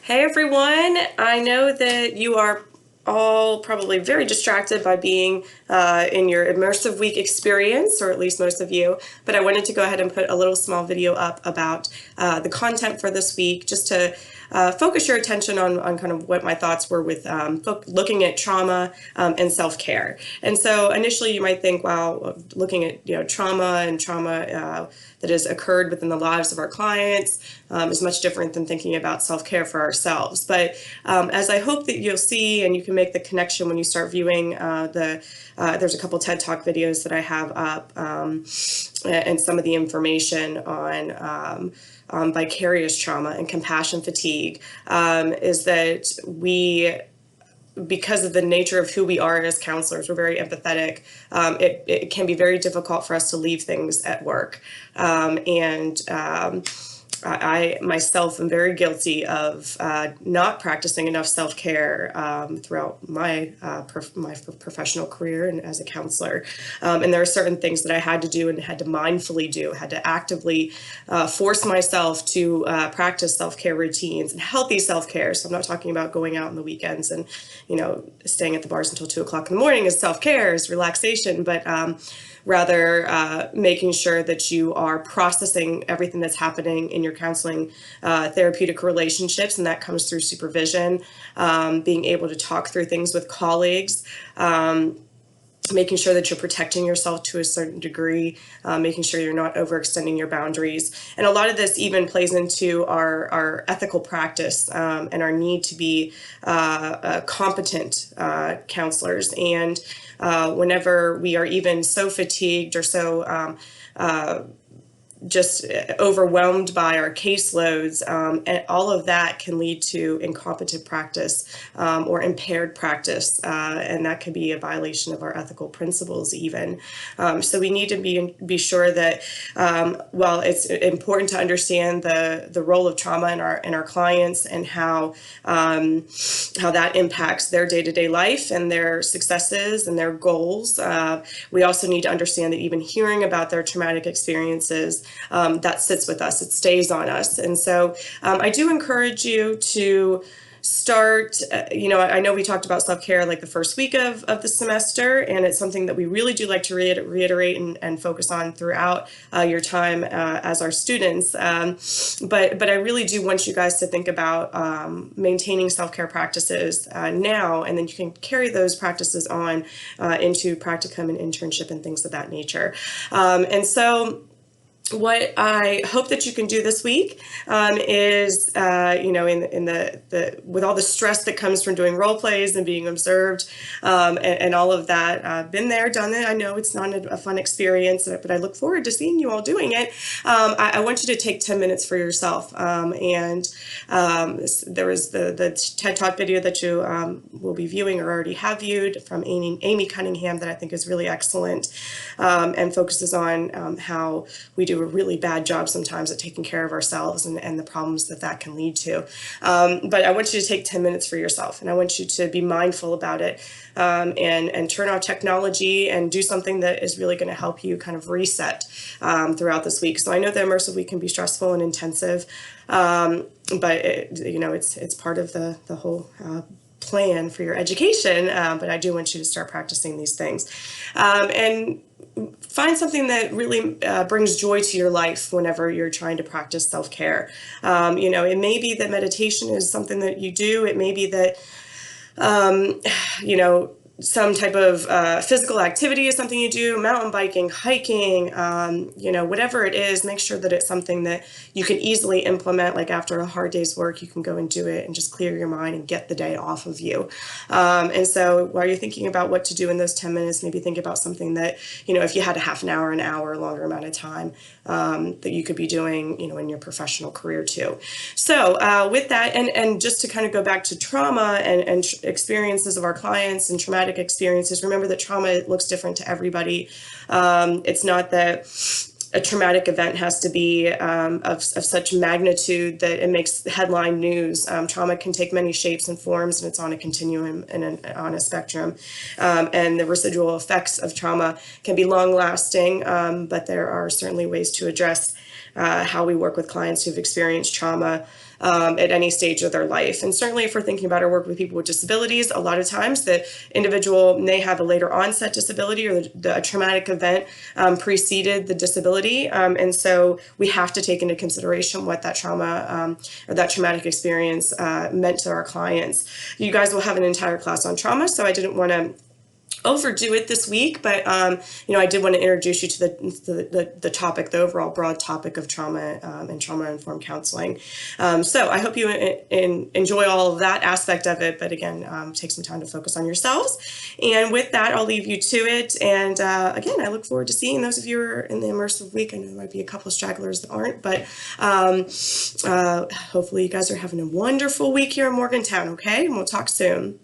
Hey everyone, I know that you are all probably very distracted by being in your Immersive Week experience, or at least most of you, but I wanted to go ahead and put a little small video up about the content for this week just to focus your attention on kind of what my thoughts were with looking at trauma and self-care. And so initially you might think, wow, looking at trauma and trauma that has occurred within the lives of our clients is much different than thinking about self-care for ourselves. But as I hope that you'll see and you can make the connection when you start viewing there's a couple TED Talk videos that I have up and some of the information on vicarious trauma and compassion fatigue is that because of the nature of who we are as counselors, we're very empathetic. It can be very difficult for us to leave things at work. I myself am very guilty of not practicing enough self-care throughout my professional career and as a counselor. And there are certain things that I had to do and had to mindfully do, had to actively force myself to practice self-care routines and healthy self-care. So I'm not talking about going out on the weekends and, staying at the bars until 2 o'clock in the morning is self-care, is relaxation, but rather making sure that you are processing everything that's happening in your counseling therapeutic relationships, and that comes through supervision, being able to talk through things with colleagues, making sure that you're protecting yourself to a certain degree, making sure you're not overextending your boundaries. And a lot of this even plays into our ethical practice and our need to be competent counselors. And whenever we are even so fatigued or so just overwhelmed by our caseloads, and all of that can lead to incompetent practice or impaired practice, and that could be a violation of our ethical principles even. So we need to be sure that while it's important to understand the role of trauma in our clients and how that impacts their day-to-day life and their successes and their goals, we also need to understand that even hearing about their traumatic experiences, that sits with us, it stays on us. And so I do encourage you to start, I know we talked about self-care like the first week of the semester, and it's something that we really do like to reiterate and focus on throughout your time as our students. But I really do want you guys to think about maintaining self-care practices now, and then you can carry those practices on into practicum and internship and things of that nature. And so what I hope that you can do this week is, in the with all the stress that comes from doing role plays and being observed and all of that, been there, done it. I know it's not a fun experience, but I look forward to seeing you all doing it. I want you to take 10 minutes for yourself. And there was the TED Talk video that you will be viewing or already have viewed from Amy Cunningham that I think is really excellent and focuses on how we do a really bad job sometimes at taking care of ourselves and the problems that can lead to. But I want you to take 10 minutes for yourself, and I want you to be mindful about it and turn off technology and do something that is really going to help you kind of reset throughout this week. So I know the Immersive Week can be stressful and intensive, but it's part of the whole plan for your education, but I do want you to start practicing these things. And find something that really brings joy to your life whenever you're trying to practice self-care. It may be that meditation is something that you do. It may be that, some type of physical activity is something you do, mountain biking, hiking, whatever it is, make sure that it's something that you can easily implement. Like after a hard day's work, you can go and do it and just clear your mind and get the day off of you. And so while you're thinking about what to do in those 10 minutes, maybe think about something that, if you had a half an hour, longer amount of time that you could be doing, in your professional career too. So with that, and just to kind of go back to trauma and experiences of our clients and traumatic experiences, remember that trauma looks different to everybody. It's not that a traumatic event has to be of such magnitude that it makes headline news. Trauma can take many shapes and forms, and it's on a continuum and on a spectrum. And the residual effects of trauma can be long lasting, but there are certainly ways to address how we work with clients who've experienced trauma at any stage of their life. And certainly if we're thinking about our work with people with disabilities, a lot of times the individual may have a later onset disability, or the traumatic event preceded the disability. And so we have to take into consideration what that trauma or that traumatic experience meant to our clients. You guys will have an entire class on trauma, so I didn't want to overdo it this week, but I did want to introduce you to the topic, the overall broad topic of trauma and trauma-informed counseling. So I hope you enjoy all of that aspect of it, but again, take some time to focus on yourselves. And with that, I'll leave you to it. And again, I look forward to seeing those of you who are in the Immersive Week. I know there might be a couple of stragglers that aren't, but hopefully you guys are having a wonderful week here in Morgantown, okay? And we'll talk soon.